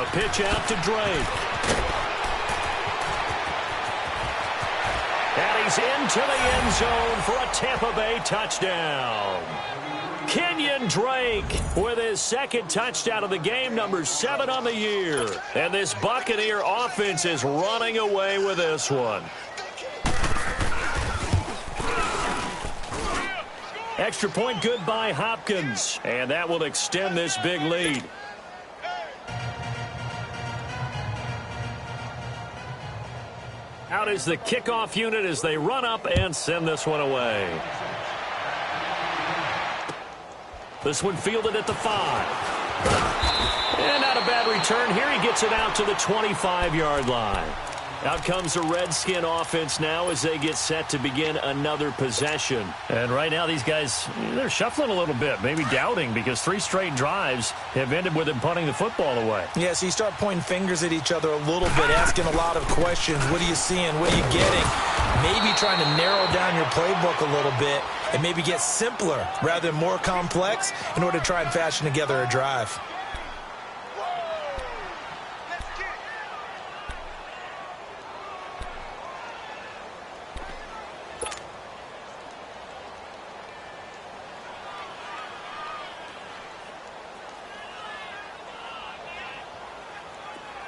The pitch out to Drake. And he's into the end zone for a Tampa Bay touchdown. Kenyon Drake with his second touchdown of the game, number 7 on the year. And this Buccaneer offense is running away with this one. Extra point good by Hopkins. And that will extend this big lead. Out is the kickoff unit as they run up and send this one away. This one fielded at the 5. And not a bad return here. He gets it out to the 25-yard line. Out comes the Redskin offense now as they get set to begin another possession. And right now these guys, they're shuffling a little bit, maybe doubting, because 3 straight drives have ended with them punting the football away. Yeah, so you start pointing fingers at each other a little bit, asking a lot of questions. What are you seeing? What are you getting? Maybe trying to narrow down your playbook a little bit and maybe get simpler rather than more complex in order to try and fashion together a drive.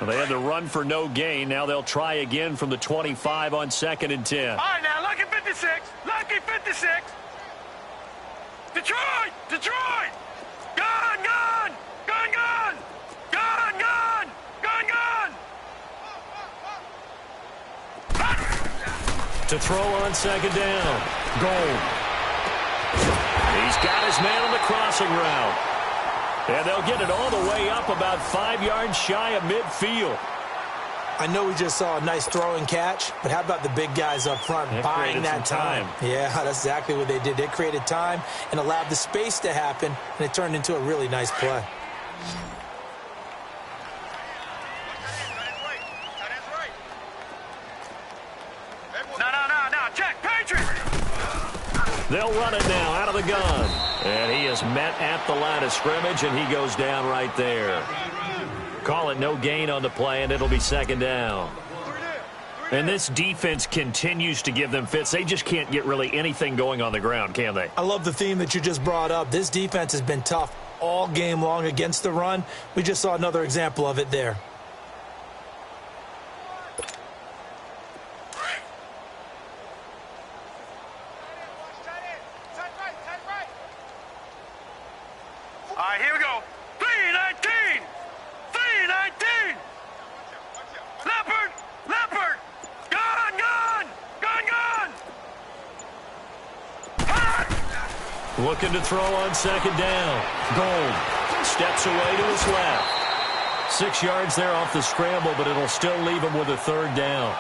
They had to run for no gain. Now they'll try again from the 25 on 2nd and 10. All right, now, lucky 56. Lucky 56. Detroit! Detroit! Gun, gun! Gun, gun! Gun, gun! Gun, gun! To throw on 2nd down. Gold. He's got his man on the crossing route. And they'll get it all the way up about 5 yards shy of midfield. I know we just saw a nice throw and catch, but how about the big guys up front buying that time? Yeah, that's exactly what they did. They created time and allowed the space to happen, and it turned into a really nice play. No, check, Patriots! They'll run it now out of the gun. And he is met at the line of scrimmage, and he goes down right there. Call it no gain on the play, and it'll be 2nd down. And this defense continues to give them fits. They just can't get really anything going on the ground, can they? I love the theme that you just brought up. This defense has been tough all game long against the run. We just saw another example of it there. All right, here we go. 319! 319! Leopard! Leopard! Gun, gun! Gun, gun! Hot! Looking to throw on 2nd down. Gold steps away to his left. 6 yards there off the scramble, but it'll still leave him with a 3rd down.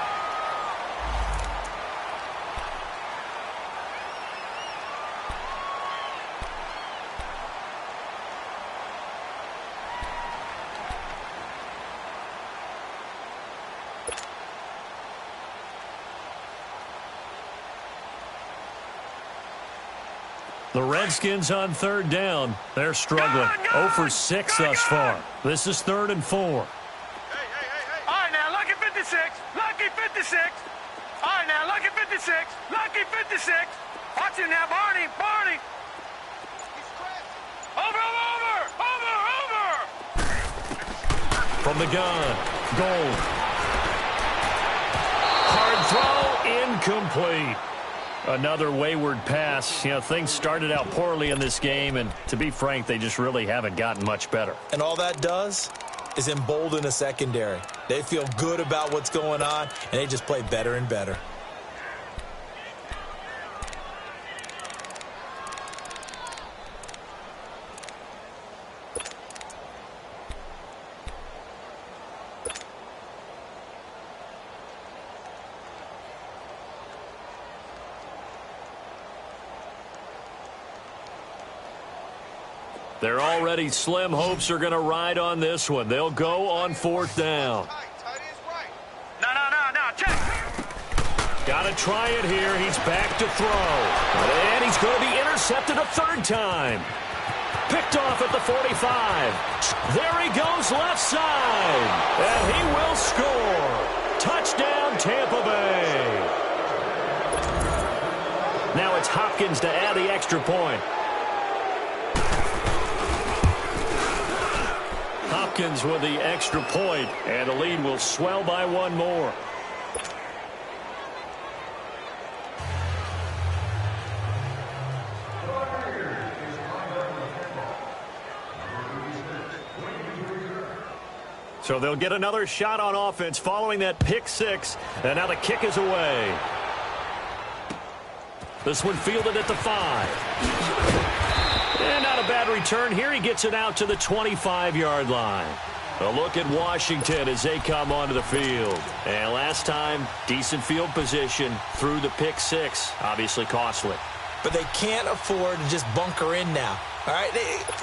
The Redskins on 3rd down. They're struggling. 0 for 6 thus far. This is 3rd and 4. All right, now, lucky 56. Lucky 56. All right, now, lucky 56. Lucky 56. Watch him now, Barney. Barney. Over. From the gun. Gold. Hard throw. Incomplete. Another wayward pass. You know, things started out poorly in this game, and to be frank, they just really haven't gotten much better. And all that does is embolden a secondary. They feel good about what's going on, and they just play better and better. Their already slim hopes are going to ride on this one. They'll go on 4th down. No, check. Got to try it here. He's back to throw. And he's going to be intercepted a 3rd time. picked off at the 45. There he goes left side. And he will score. Touchdown, Tampa Bay. Now it's Hopkins to add the extra point. Hopkins with the extra point, and the lead will swell by one more. So they'll get another shot on offense following that pick six, and now the kick is away. This one fielded at the 5. And not a bad return here. He gets it out to the 25-yard line. A look at Washington as they come onto the field. And last time, decent field position through the pick six. Obviously costly. But they can't afford to just bunker in now. All right,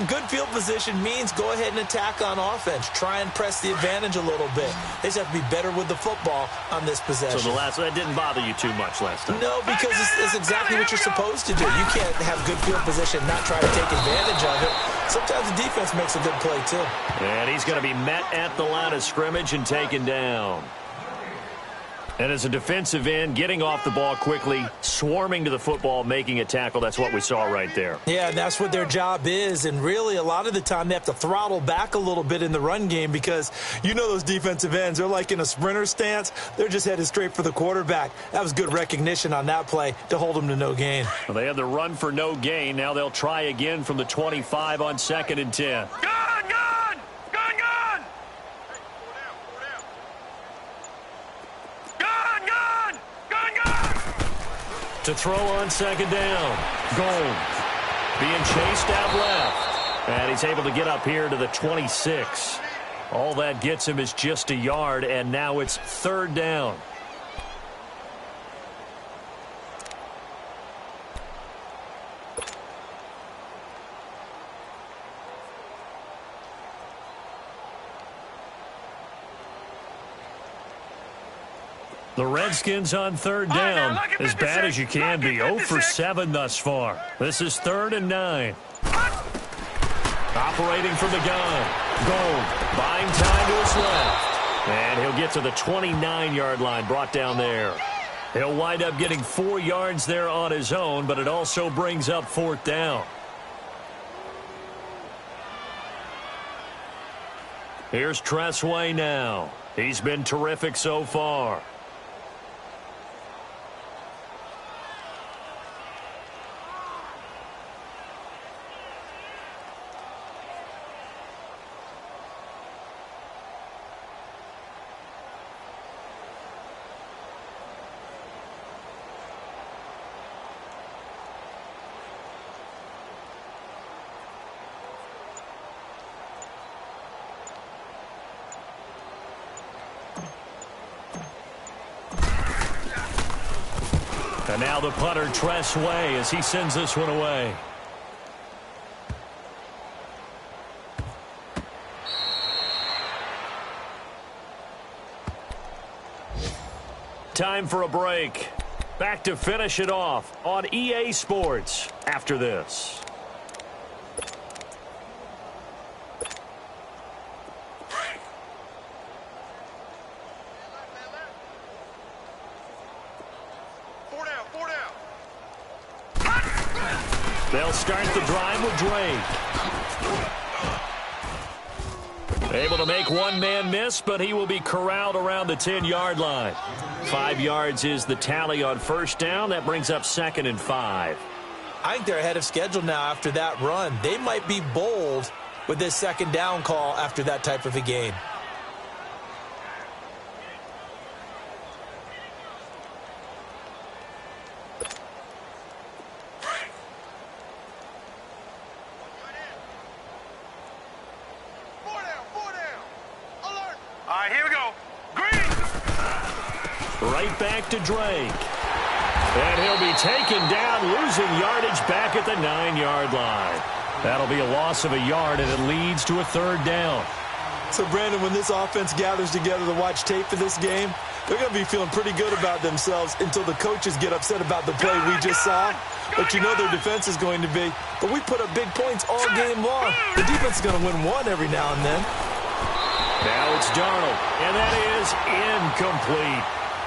good field position means go ahead and attack on offense. Try and press the advantage a little bit. They just have to be better with the football on this possession. So that didn't bother you too much last time? No, because it's exactly what you're supposed to do. You can't have good field position and not try to take advantage of it. Sometimes the defense makes a good play, too. And he's going to be met at the line of scrimmage and taken down. And as a defensive end, getting off the ball quickly, swarming to the football, making a tackle, that's what we saw right there. Yeah, and that's what their job is. And really, a lot of the time, they have to throttle back a little bit in the run game because you know those defensive ends, they're like in a sprinter stance. They're just headed straight for the quarterback. That was good recognition on that play to hold them to no gain. Well, they had the run for no gain. Now they'll try again from the 25 on 2nd and 10. To throw on 2nd down. Gold being chased out left. And he's able to get up here to the 26. All that gets him is just a yard, and now it's 3rd down. The Redskins on 3rd down, as bad as you can be. 0 for 7 thus far. This is 3rd and 9. Operating from the gun. Gold buying time to his left. And he'll get to the 29-yard line, brought down there. He'll wind up getting 4 yards there on his own, but it also brings up 4th down. Here's Tressway now. He's been terrific so far. And now the punter, Tressway, as he sends this one away. Time for a break. Back to finish it off on EA Sports after this. They'll start the drive with Drake. Able to make one man miss, but he will be corralled around the 10-yard line. 5 yards is the tally on 1st down. That brings up 2nd and 5. I think they're ahead of schedule now after that run. They might be bold with this 2nd down call after that type of a game. Right back to Drake. And he'll be taken down, losing yardage back at the 9-yard line. That'll be a loss of a yard, and it leads to a 3rd down. So, Brandon, when this offense gathers together to watch tape for this game, they're going to be feeling pretty good about themselves until the coaches get upset about the play we just saw. but you know their defense is going to be. But we put up big points all game long. The defense is going to win one every now and then. Now it's Darnold, and that is incomplete.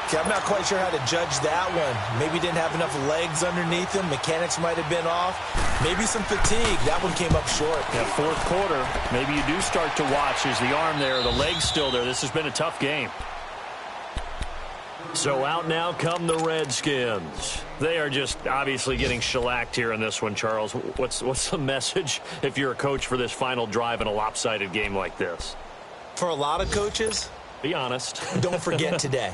Okay, I'm not quite sure how to judge that one. Maybe didn't have enough legs underneath him. Mechanics might have been off. Maybe some fatigue. That one came up short. Yeah, fourth quarter, maybe you do start to watch. Is the arm there, the leg's still there? This has been a tough game. So out now come the Redskins. They are just obviously getting shellacked here in this one, Charles. What's the message if you're a coach for this final drive in a lopsided game like this? For a lot of coaches, be honest. Don't forget today.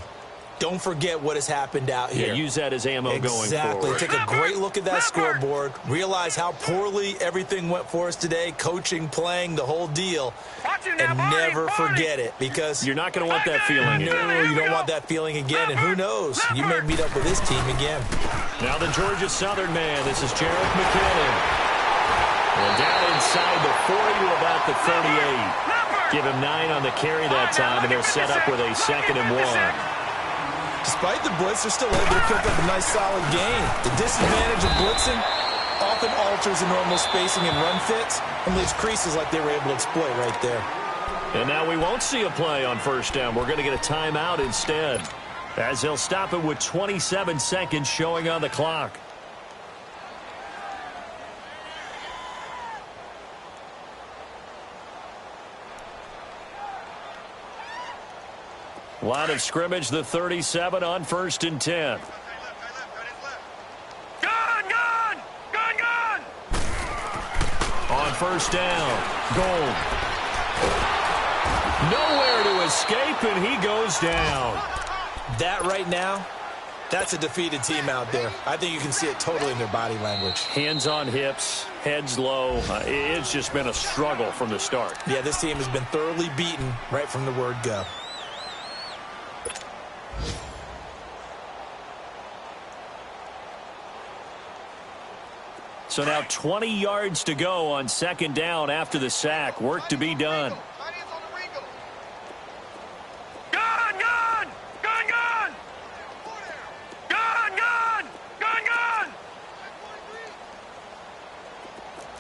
Don't forget what has happened out here. Yeah, use that as ammo going forward. Exactly. Take a great look at that scoreboard. Realize how poorly everything went for us today. Coaching, playing, the whole deal. And never forget it, because you're not going to want that feeling again. No, you don't want that feeling again. And who knows? You may meet up with this team again. Now the Georgia Southern man. This is Jarek McKinnon. And down inside the 40 to about the 38. Give him 9 on the carry that time, and they'll set up with a 2nd and 1. Despite the blitz, they're still able to pick up a nice, solid gain. The disadvantage of blitzing often alters the normal spacing and run fits and leaves creases like they were able to exploit right there. And now we won't see a play on first down. We're going to get a timeout instead, as they'll stop it with 27 seconds showing on the clock. Line of scrimmage, the 37 on 1st and 10. Gun! On first down, Gold. Nowhere to escape, and he goes down. That right now, that's a defeated team out there. I think you can see it totally in their body language. Hands on hips, heads low. It's just been a struggle from the start. Yeah, this team has been thoroughly beaten right from the word go. So now 20 yards to go on 2nd down after the sack. Work to be done. Gun!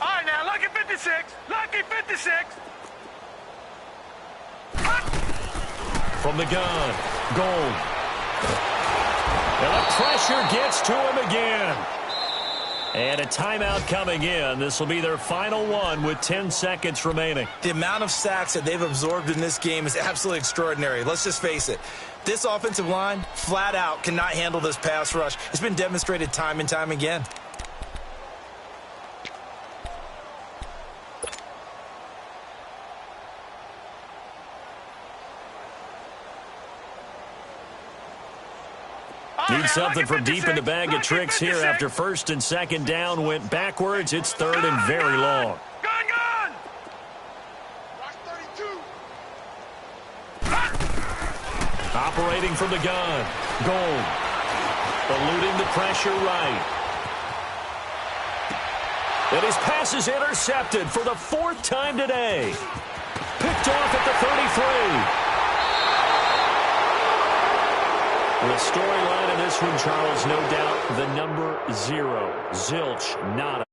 All right, now, lucky 56. Lucky 56. From the gun, Gold. And the pressure gets to him again. And a timeout coming in. This will be their final one with 10 seconds remaining. The amount of sacks that they've absorbed in this game is absolutely extraordinary. Let's just face it. This offensive line, flat out, cannot handle this pass rush. It's been demonstrated time and time again. Need something from deep in the bag of tricks here after 1st and 2nd down went backwards. It's 3rd and very long. Gun! Watch 32. Operating from the gun, Gold. Eluding the pressure right. And his pass is intercepted for the 4th time today. Picked off at the 33. The storyline in this one, Charles, no doubt the number 0, Zilch, not